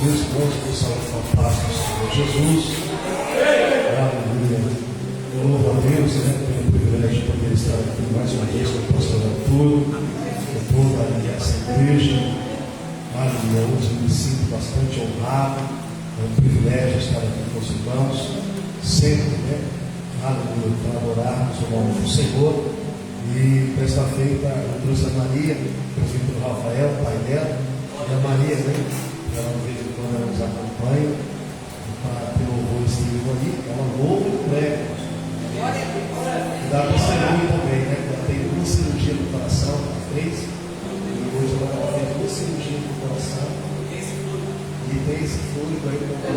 meus irmãos com saúde com a paz do Senhor Jesus. Aleluia. Eu louvo a Deus, pelo privilégio de poder estar aqui mais uma vez com o pastor Arthur, com toda essa igreja. Aleluia. Hoje me sinto bastante honrado. É um privilégio estar aqui com os irmãos, sempre, aleluia, para adorarmos o nome do Senhor. E para esta feita eu trouxe a Maria, prefeito Rafael, pai dela, e a Maria, ela de vez em quando ela nos acompanha, para ter louvor escrito ali, ela louva e prega. E dá testemunho também, ela tem uma cirurgia no coração, ela fez, e hoje ela fez uma cirurgia no coração, e tem esse fôlego aí para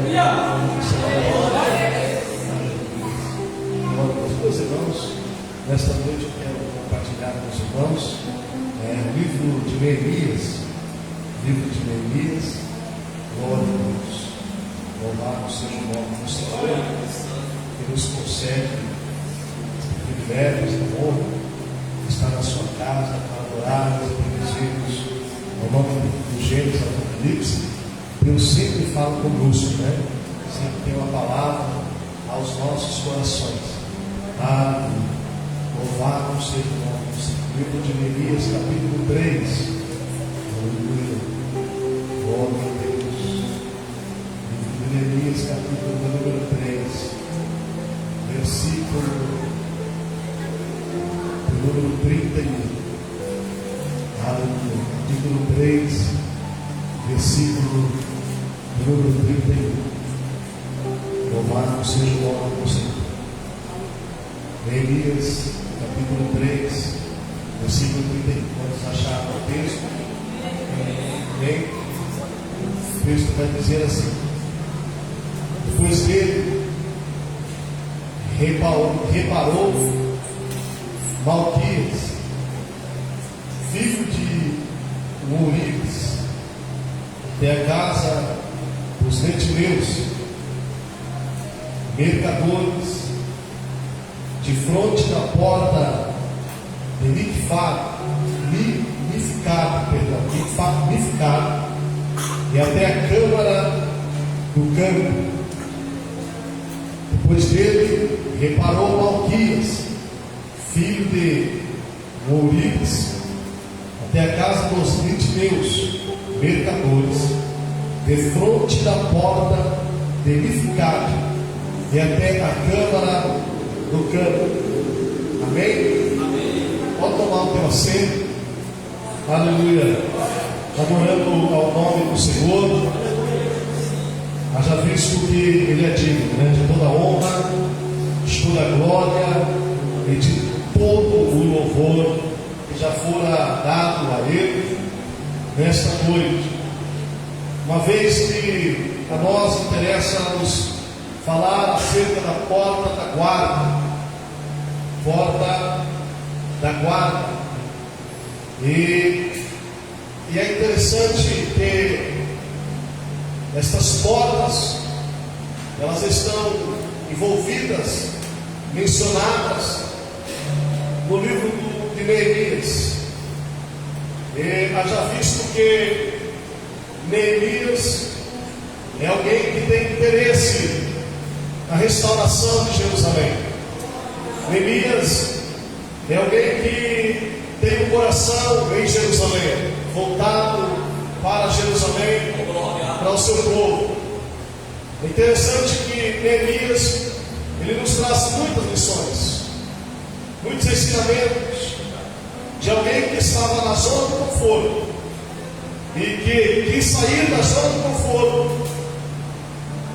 os meus irmãos. Nesta noite eu quero compartilhar com os irmãos o livro de Neemias. Glória a Deus. Louvado seja o nome do Senhor, que nos concede privilégios da honra de estar na sua casa para adorar e bendizermos ao nome do Gênesis Apocalipse. Deus sempre fala conosco, sempre tem uma palavra aos nossos corações. Louvado seja o nome do Senhor. Livro de Neemias, capítulo 3. Aleluia. Glória a Deus. Livro de Neemias, capítulo número 3. Versículo número 31. Aleluia. Capítulo 3, versículo número 31. Louvado seja o nome do Senhor. Neemias, capítulo 3, versículo 31. Vamos achar o texto. Bem, o texto vai dizer assim: depois dele reparou Malquias, filho de Urias, até a casa dos netineus, mercadores, de fronte da porta de Mificado, e até a câmara do campo. Depois dele reparou Malquias, filho de Urias, até a casa dos netineus, mercadores, de fronte da porta de Mificado, e até a câmara do campo. Amém? Amém. Pode tomar o teu assento. Aleluia. Adorando ao nome do Senhor. Haja visto que Ele é digno, de toda honra, de toda glória e de todo o louvor que já fora dado a Ele nesta noite. Uma vez que a nós interessa-nos falar acerca da porta da guarda. Porta da guarda. E é interessante que estas portas, elas estão envolvidas, mencionadas no livro de Neemias. E haja visto que Neemias é alguém que tem interesse na restauração de Jerusalém. Neemias é alguém que tem um coração em Jerusalém, voltado para Jerusalém, para o seu povo. É interessante que Neemias, ele nos traz muitas lições, muitos ensinamentos de alguém que estava na zona do conforto e que quis sair da zona do conforto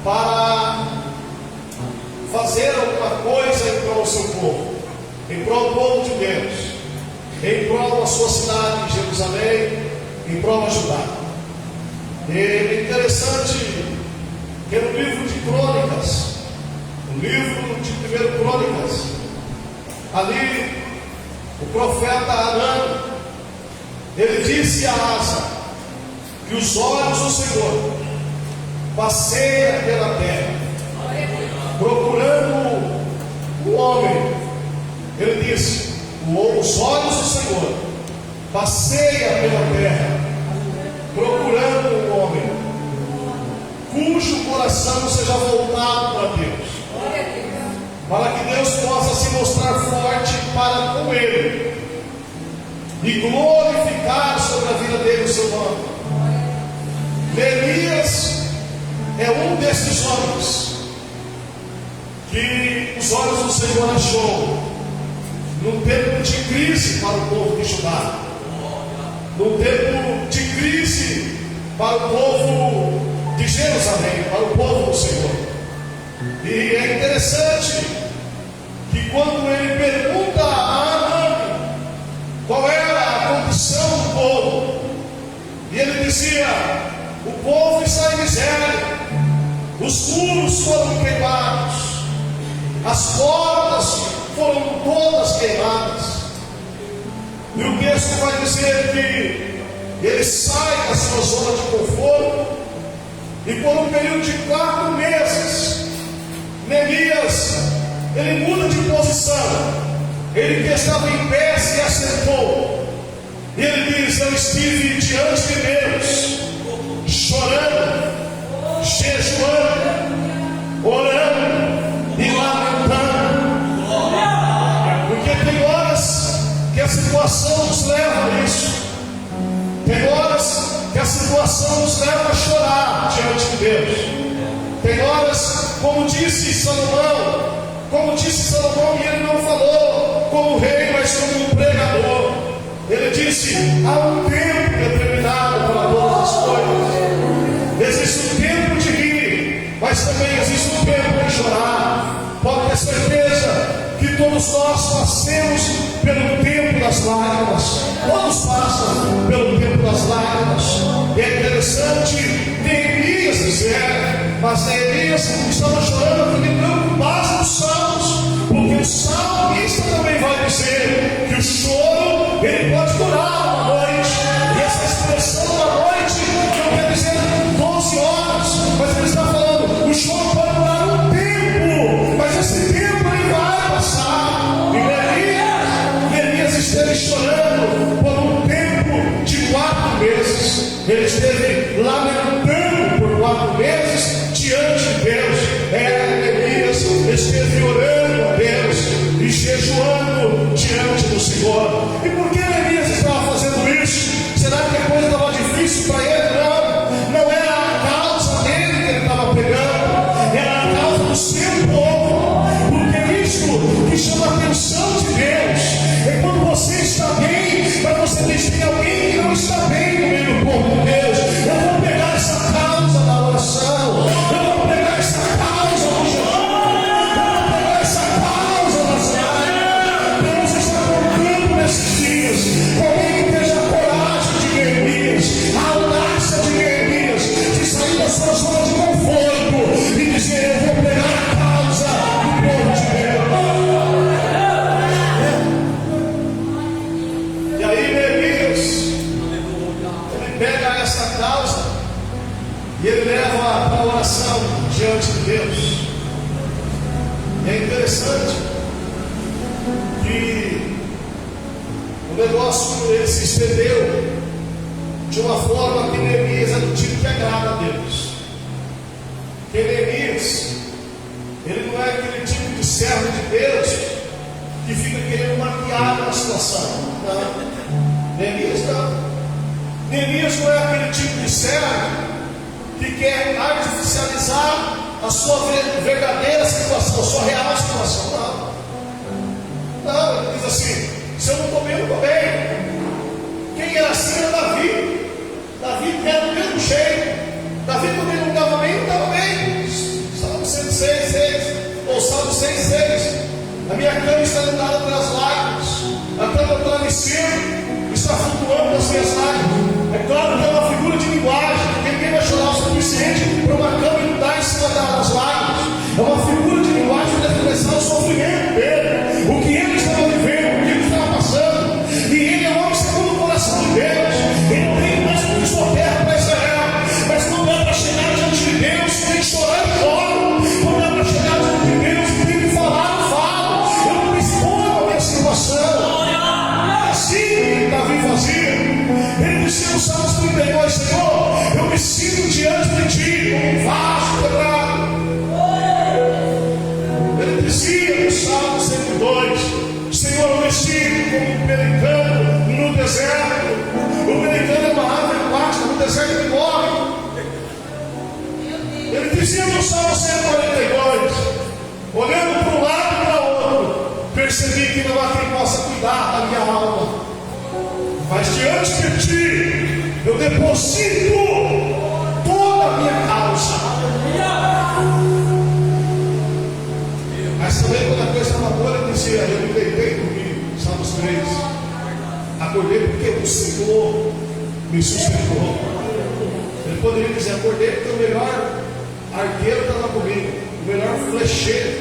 para fazer alguma coisa em prol do seu povo, em prol do povo de Deus, em prol da sua cidade, Jerusalém, em prol de Judá. E é interessante que no livro de Crônicas, no livro de 1 Crônicas, ali o profeta Anã, ele disse a Asa que os olhos do Senhor passeiam pela terra, procurando o homem. Ele disse: os olhos do Senhor passeiam pela terra, procurando o homem, cujo coração seja voltado para Deus, para que Deus possa se mostrar forte para com ele e glorificar sobre a vida dele o seu nome. Neemias é um desses homens que os olhos do Senhor achou num tempo de crise para o povo de Judá, num tempo de crise para o povo de Jerusalém, para o povo do Senhor. E é interessante que quando ele pergunta a Anani qual era a condição do povo, e ele dizia: o povo está em miséria, os muros foram queimados, as portas foram todas queimadas. E o texto vai dizer que ele sai da sua zona de conforto, e por um período de 4 meses, Neemias, ele muda de posição. Ele que estava em pé se assentou, e ele diz: eu estive diante de Deus, chorando, jejuando, orando e lamentando, porque tem horas que a situação nos leva a isso, tem horas que a situação nos leva a chorar diante de Deus, tem horas, como disse Salomão, e ele não falou como rei, mas como um pregador. Ele disse: há um tempo determinado para todas as coisas. Existe um tempo de rir, mas também existe um tempo de chorar. Pode ter certeza que todos nós passemos pelo tempo das lágrimas. Todos passam pelo tempo das lágrimas. E é interessante Neemias dizer, mas Neemias estava chorando porque preocupado nos salmos, porque o salmista também vai dizer que o choro ele pode durar uma noite. E essa expressão da noite não quer dizer 12 horas, mas ele está falando: o choro pode durar um tempo, mas esse tempo ele vai passar. E Neemias esteve chorando por um tempo de 4 meses. Ele esteve lamentando por 4 meses diante de Deus. Neemias esteve orando a Deus e jejuando diante do Senhor. E por que Neemias estava fazendo isso? Será que a coisa estava difícil para ele? Não era a causa dele que ele estava pregando, era a causa do seu povo. Porque isso que chama a atenção de Deus é quando você está bem, para você ver se tem alguém que não está bem no meio do povo de Deus. Eu vou pegar essa causa da oração, eu vou pegar essa causa do jejum, eu vou pegar essa causa das lágrimas. Deus está contando nesses dias com alguém que esteja a coragem de Neemias, a audácia de Neemias, de sair da sua zona de conforto e dizer: eu vou pegar a causa do povo de Deus. E aí Neemias, ele pega essa causa e ele leva para a oração diante de Deus. E é interessante que o negócio ele se estendeu de uma forma que Neemias é do tipo que agrada a Deus. Porque Neemias, ele não é aquele tipo de servo de Deus que fica querendo maquiar a situação. Não. Neemias não. Neemias não é aquele tipo de servo que quer artificializar a sua verdadeira situação, a sua real situação. Não, ele diz assim: se eu não estou bem, eu não estou bem. Quem era assim era Davi. Davi era do mesmo jeito. Davi, quando ele não estava bem, não estava bem. Salmo 106:6 ou Salmo 6:6. A minha cama está inundada pelas lágrimas, a cama do travesseiro está flutuando nas minhas lágrimas. É claro que é uma figura de linguagem, porque ninguém vai chorar o suficiente para uma cama inundar em cima das lágrimas. É uma figura de linguagem para expressar o sofrimento dele, o que ele estava vivendo, o que ele estava passando. E ele é um homem segundo o coração de Deus. Ele não tem mais do que sua terra para Israel, mas quando é para chegar diante de Deus, tem que chorar e chora. Quando é para chegar diante de Deus, tem que falar e fala. Eu não me exponho a minha situação. Assim que Davi fazia. como um pelicano no deserto. O pelicano é uma ave aquática, no deserto ele morre. Ele dizia no Salmo 142, olhando para um lado e para o outro, percebi que não há quem possa cuidar da minha alma, mas diante de ti eu deposito toda a minha causa. Mas também quando a coisa estava boa, ele dizia, eu me deitei comigo, Salmos 3, acordei porque o Senhor me sustentou. Ele poderia dizer, acordei porque o melhor arqueiro estava comigo, o melhor flecheiro,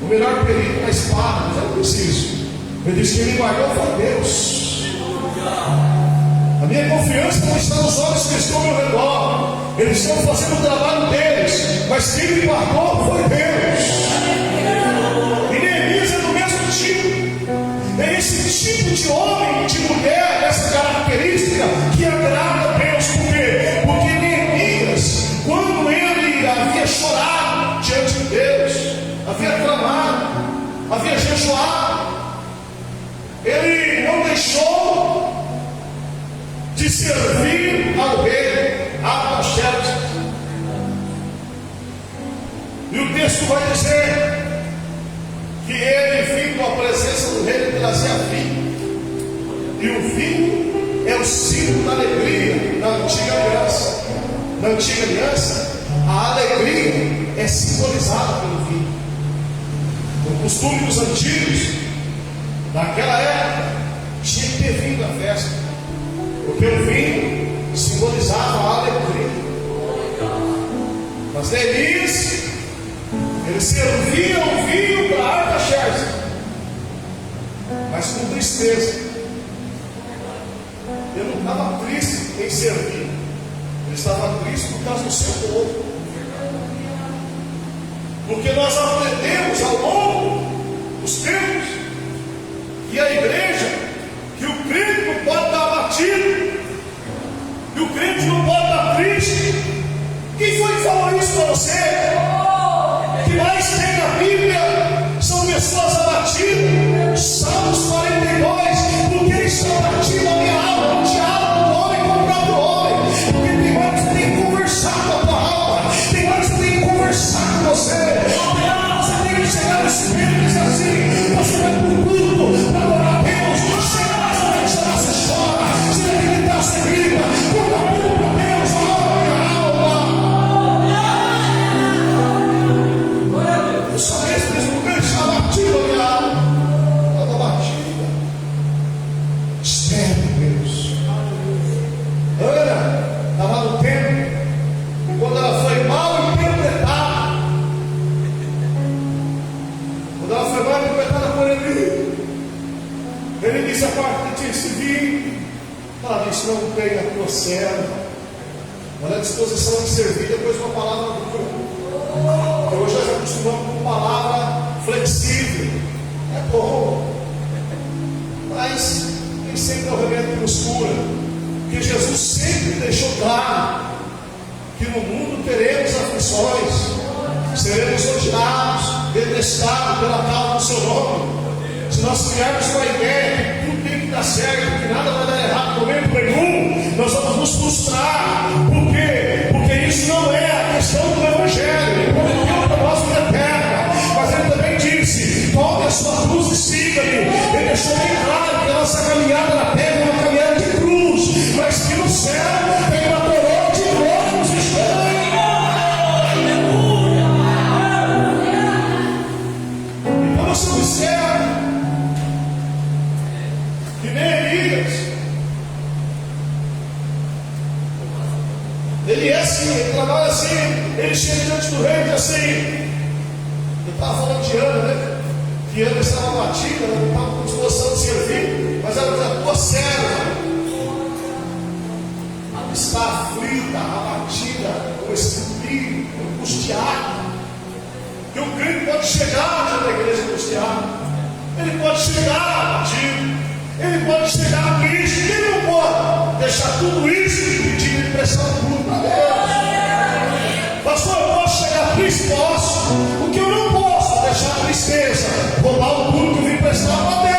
o melhor perito na espada, mas eu não preciso. Ele disse que me guardou foi Deus. A minha confiança não está nos olhos que estão ao meu redor, eles estão fazendo o trabalho deles, mas quem me guardou foi Deus. E Neemias é do mesmo tipo, é esse tipo de homem, de mulher, essa característica que agrada a Deus. Por quê? Porque Neemias, quando ele havia chorado diante de Deus, havia clamado, havia jejuado, ele não deixou de servir ao rei Artaxerxes. E o texto vai dizer que ele, vindo à presença do rei, ele trazia vinho. E o vinho é o símbolo da alegria da antiga aliança. Na antiga aliança, a alegria é simbolizada pelo vinho. O costume dos antigos, naquela época, tinha que ter vinho na festa, porque o vinho simbolizava a alegria. Mas Neemias, ele servia o vinho para Artaxerxes, mas com tristeza. Ele não estava triste em servir, ele estava triste por causa do seu povo. Porque nós aprendemos ao longo dos tempos que a igreja, que o crente não pode estar abatido, que o crente não pode estar triste. Quem foi que falou isso para você? Que mais tem na Bíblia são pessoas abatidas. Salmos 42, porque eles estão abatidos a minha alma, o diabo do homem com o próprio homem. Porque tem mais que tem que conversar com a tua alma, tem mais que tem que conversar com você. Você tem que chegar nesse momento e dizer assim: você vai para o culto para adorar a Deus, você vai chorar, você chora, você vai gritar, você grita, conta tudo para Deus, a minha alma. Eu só mesmo porque está batido a minha alma, está batida. Espere, Deus. Ana estava no templo, e quando ela foi mal interpretada, por ele disse: a parte de esse vinho, ela disse: não tem a tua serva, olha a disposição de servir depois uma palavra dura. Então, hoje nós acostumamos com palavra flexível, é bom, mas nem sempre é o remédio que nos cura, porque Jesus sempre deixou claro que no mundo teremos aflições, seremos odiados, detestados pela causa do seu nome. Se nós criarmos com a ideia que tudo tem que dar certo, que nada vai dar errado no momento nenhum, nós vamos nos frustrar. Por quê? Porque isso não é a questão do Evangelho. Ele prometeu para nós vida eterna, mas ele também disse: tome a sua cruz e siga-me. Ele deixou bem claro que a nossa caminhada na terra é uma caminhada de cruz, mas que no céu tem uma coroa de glória nos esperando. Então você observa que Neemias, ele é assim, ele trabalha assim, ele chega diante do rei e diz assim. Eu estava falando de Ana, né? Que Ana estava batida, ela não estava com disposição de servir, mas ela diz: a tua serva está aflita, abatida, com espírito, angustiada. Que o crente pode chegar diante da igreja angustiado, ele pode chegar abatido, ele pode chegar triste, ele não pode deixar tudo isso e pedir de pressão tudo para Deus. Pastor, eu posso chegar triste? Posso. O que eu não posso deixar a tristeza roubar o tudo que eu vim prestar para Deus.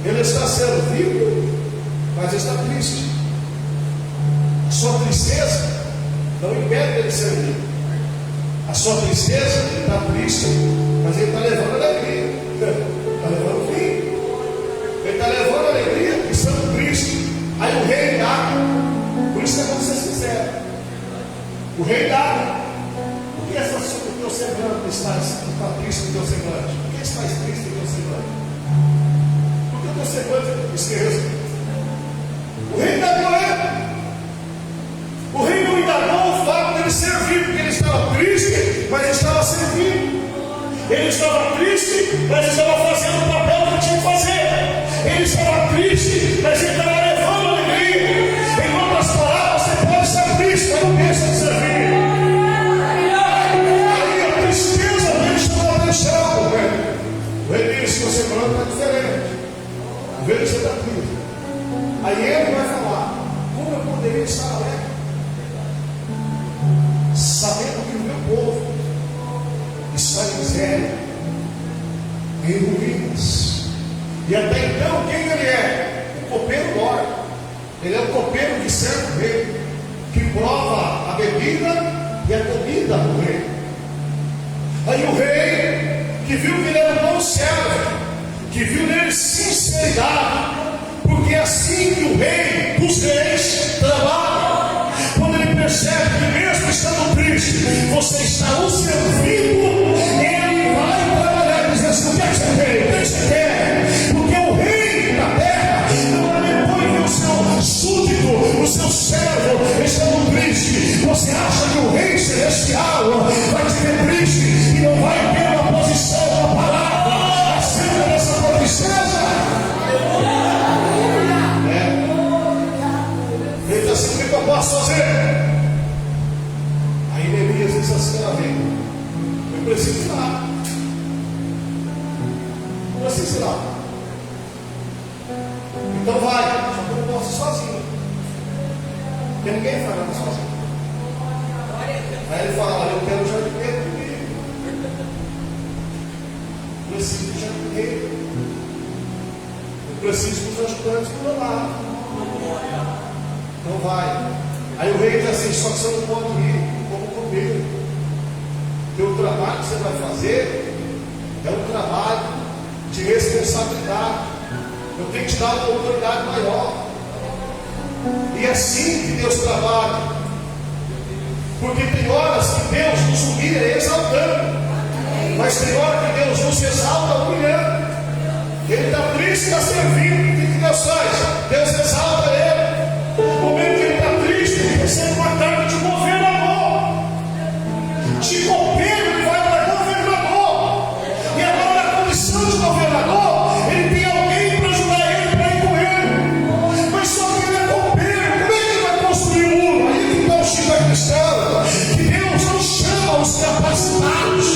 Ele está servindo, mas está triste. A sua tristeza não impede ele servir. A sua tristeza, ele está triste, mas ele está levando alegria. Está levando vinho. Ele está levando alegria, estando triste. Aí o rei dá. Por isso que é como vocês fizeram. O rei dá. Por que o teu semblante está triste no teu semblante? Por que estás triste no teu semblante? Por que o teu semblante esquerdo? O rei indagou ele. O rei não indagou o fato dele servir, porque ele estava triste, mas estava servindo. Ele estava triste, mas estava fazendo o papel que tinha que fazer. Ele estava triste, mas ele estava levando alegria. Em outras palavras, você pode estar triste, mas não deixa de servir. Aí a tristeza dele estava deixando o rei. O rei disse: você falando está diferente. O rei você está triste. Aí ele vai falar: como eu poderia estar alegre, sabendo que o meu povo está em miséria, em ruínas? E até então, quem ele é? O copeiro mora. Ele é o copeiro que serve o rei, que prova a bebida e a comida do rei. Aí o rei, que viu que ele era um bom servo, que viu nele sinceridade, porque é assim que o rei dos reis trabalha. Quando ele percebe que mesmo estando triste, você está o servindo, ele vai trabalhar e dizer assim: o que é que você quer? O que é que você quer? Porque o rei da terra não depois que o seu súdito, o seu servo estando triste. Você acha que o rei celestial vai te ver triste e não vai ter uma posição, uma palavra acerca dessa tua tristeza? Ele está assim: o que eu posso fazer? Aí Neemias diz assim: eu preciso ir lá. Eu preciso ir lá. Então vai. Só que eu não posso ir sozinho, porque ninguém faz nada sozinho. Aí ele fala: eu quero o jardineiro comigo. Eu preciso do jardineiro. Eu preciso dos ajudantes do meu lado. Não vai. Aí o rei diz assim: só que você não pode ir como comigo. Porque o trabalho que você vai fazer é um trabalho de responsabilidade. Eu tenho que te dar uma autoridade maior. E é assim que Deus trabalha. Porque tem horas que Deus nos humilha exaltando, mas tem hora que Deus nos exalta humilhando. Ele está triste, está servindo. O que Deus faz? Deus exalta ele. No momento que ele está triste, ele recebe uma carta de governador. De copeiro, ele vai para governador. E agora, na condição de governador, ele tem alguém para ajudar ele, para ir com ele. Mas só que ele é copeiro. Como é que ele vai construir um muro? Aí que está o Chico da Cristã. Que Deus não chama os capacitados,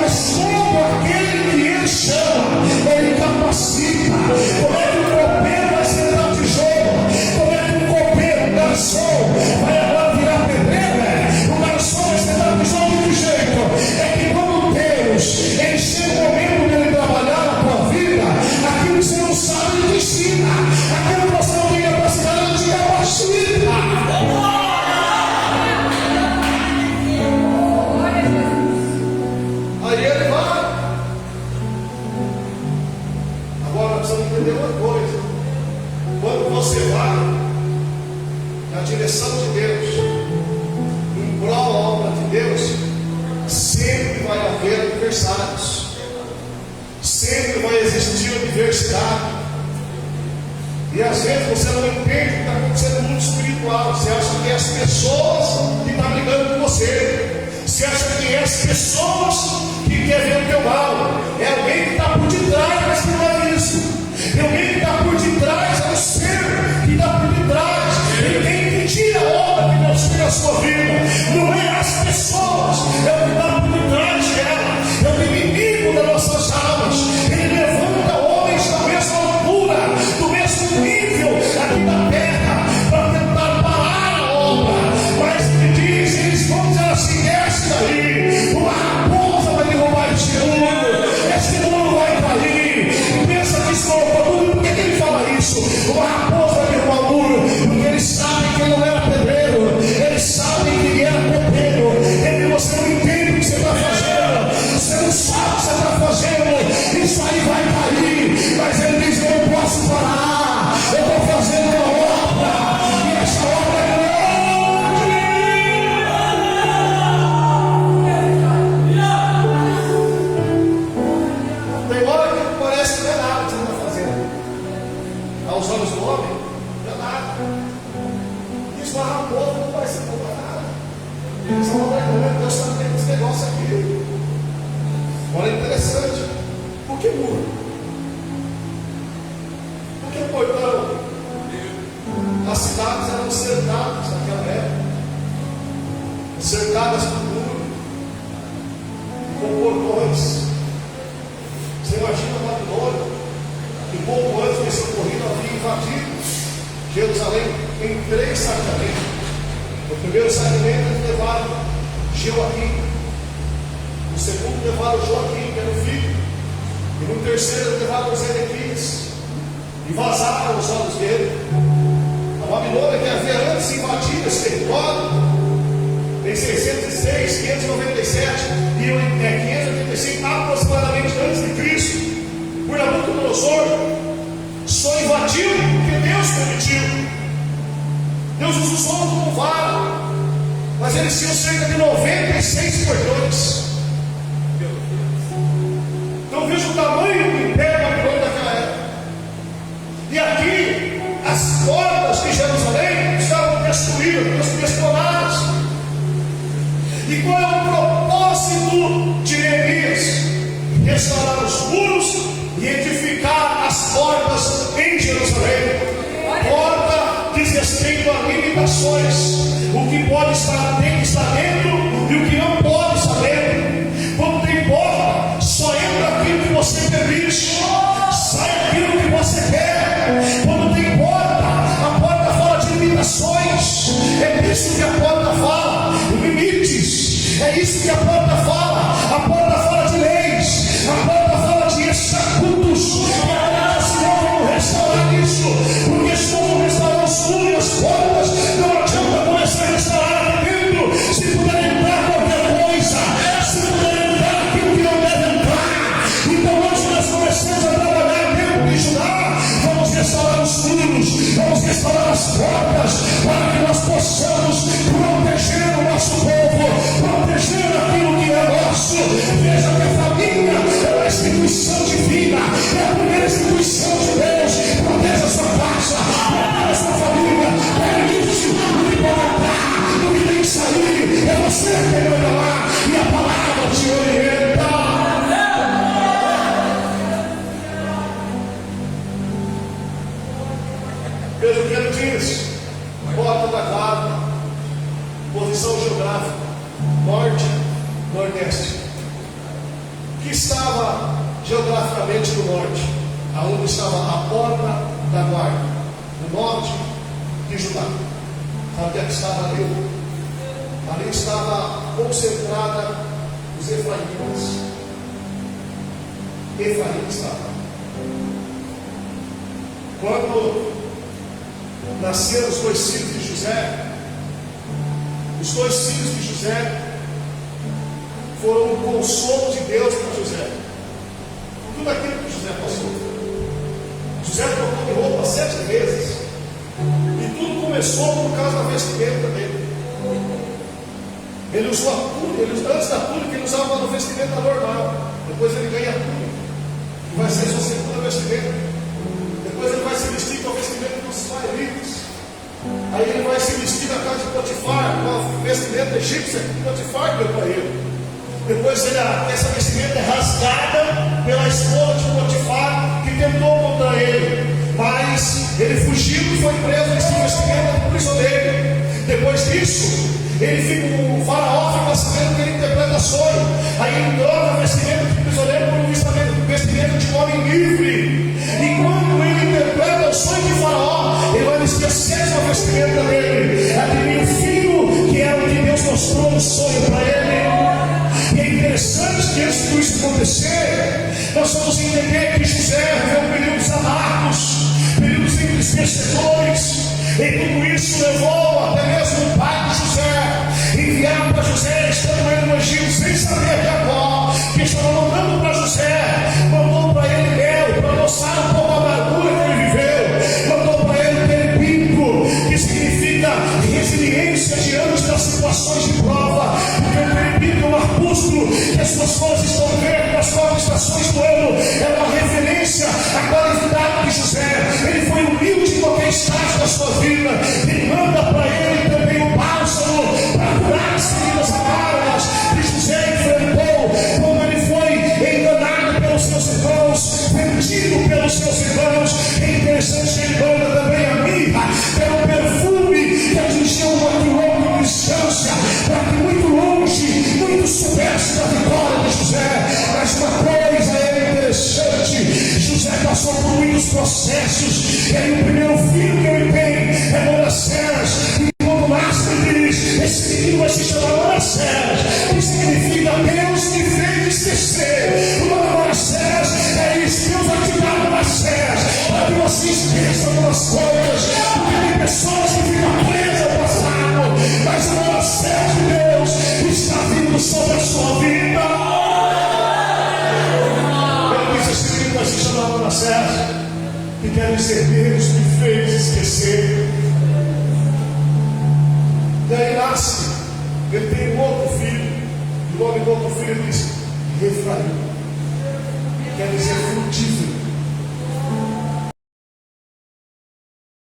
mas como aquele que ele chama, ele capacita. Como é que o copeiro vai sentar tijolo? Como é que o copeiro, o garçom, vai agora virar pedreiro? O garçom vai sentar tijolo de que jeito? É que quando Deus, ele chega o momento dele trabalhar na tua vida, aquilo que você não sabe, ele te ensina. Aquilo que você não tem capacidade, ele te capacita. Aí ele vai. Agora nós precisamos entender uma coisa: quando você vai na direção de Deus, em prol da obra de Deus, sempre vai haver adversários, sempre vai existir adversidade. E às vezes você não entende o que está acontecendo no mundo espiritual. Você acha que é as pessoas que estão brigando com você. Você acha que é as pessoas que querem ver o teu mal. É alguém que está por detrás, mas que não é isso. É alguém que está por detrás, é o ser que está por detrás. Ele tem que impedir a obra que Deus tem na sua vida. Não é as pessoas, é o que está por detrás dela. É o inimigo das nossas almas. Ele levanta homens da mesma altura, do mesmo nível aqui da terra, para tentar parar a obra. Mas ele diz: eles vão dizer assim: desce daí, uma raposa vai derrubar esse mundo. Esse negócio aqui. Olha, é interessante. Por que muro? Porque o portão, as cidades eram cercadas naquela época, cercadas por muro, com portões. Você imagina a Babilônia, que pouco antes desse ocorrido havia invadido Jerusalém em 3 saqueamentos. No primeiro saqueamento eles levaram Joaquim, no segundo levaram Joaquim, que era o filho, e no terceiro eles levaram Zedequias e vazaram os olhos dele. A Babilônia, que havia antes invadido esse território, em 606, 597 e 585 aproximadamente antes de Cristo, por Nabucodonosor, só invadiu porque Deus permitiu. Deus os usou como vara, mas eles tinham cerca de 96 portões. Então veja o tamanho do império babilônico daquela época. E aqui as portas de Jerusalém estavam destruídas, destinadas. E qual é o propósito de Neemias? Restaurar os muros e edificar as portas em Jerusalém. Porta diz respeito a limitações. O que pode estar dentro e o que não pode estar dentro. Quando tem porta, só entra aquilo que você permite, sai aquilo que você quer. Quando tem porta, a porta fala de limitações. É isso que a porta fala, limites. É isso que a porta fala. A porta fala de leis, a porta fala de estatutos. E agora se não vamos restaurar isso, porque se não restaurar os muros e as portas, não adianta começar a restaurar aqui dentro. Se puder entrar qualquer coisa, se puder entrar aquilo que não deve entrar. Então hoje nós começamos a trabalhar dentro de Judá. Vamos restaurar os muros, vamos restaurar as portas, para que nós possamos proteger o nosso povo, proteger aquilo que é nosso. Veja que a família é uma instituição divina, é a primeira instituição de Deus. Proteja a sua casa, proteja a sua família, permite o que pode entrar, o que tem que sair. É você que manda lá, e a palavra te orienta. Veja o que ele diz: porta da guarda, posição geográfica, norte, nordeste. Que estava geograficamente no norte, aonde estava a porta da guarda, no norte de Judá. Sabe onde é que estava ali? Ali estava concentrada os efraítas. Efraim estava. Quando nasceram os 2 filhos de José, os 2 filhos de José foram um consolo de Deus para José. Tudo aquilo que José passou. José trocou de roupa 7 vezes. E tudo começou por causa da vestimenta dele. Ele usou a túnica, antes da túnica ele usava uma vestimenta normal. Depois ele ganha a túnica, que vai ser a sua segunda vestimenta. Depois ele vai se vestir com a vestimenta dos israelitas. Aí ele vai se vestir na casa de Potifar, com a vestimenta egípcia que Potifar deu para ele. Depois essa vestimenta é rasgada pela esposa de Potifar, que tentou contra ele. Mas ele fugiu e foi preso nesse vestimenta de prisioneiro. Depois disso, ele fica, o faraó fica sabendo que ele interpreta sonho. Aí ele troca a vestimenta de prisioneiro por um vestimenta de homem livre. E quando ele interpreta o sonho de faraó, ele vai vestir a 7ª vestimenta dele. Aquele filho que era o que Deus mostrou no sonho para ele. E é interessante que antes de tudo isso acontecer, nós vamos entender que José viveu períodos amargos, períodos entristecedores. E tudo isso levou até mesmo o pai de José enviar para José, estando ele no Egito, sem saber Jacó, que estava mandando para José, mandou para ele mel, para mostrar um pouco a amargura que ele viveu, mandou para ele periplo, que significa resiliência diante das situações de prova, porque o periplo é um arbusto que as suas folhas estão verdes nas 4 estações do ano. É uma referência à qualidade de José. Ele foi humilde em qualquer estágio da sua vida. Ele manda para pelos seus irmãos. É interessante que ele manda também a mirra, pelo perfume que atingiu um quilômetro de distância, para que muito longe, muito soubesse da vitória de José. Mas uma coisa é interessante: José passou por muitos processos, e aí o primeiro filho que ele tem é Manassés, e quando nasce ele diz: esse menino vai se chamar Manassés, que significa Deus me fez esquecer. O nome Manassés é isso, Deus vai te dar Manassés, para que você esqueça algumas coisas, porque tem pessoas que ficam presas ao passado, mas o Manassés de Deus está vindo sobre a sua vida. Ele diz: esse menino vai se chamar Manassés, que quer dizer Deus me fez esquecer. E aí nasce, ele tem um outro filho, e o nome do outro filho diz Efraim, quer dizer frutífero.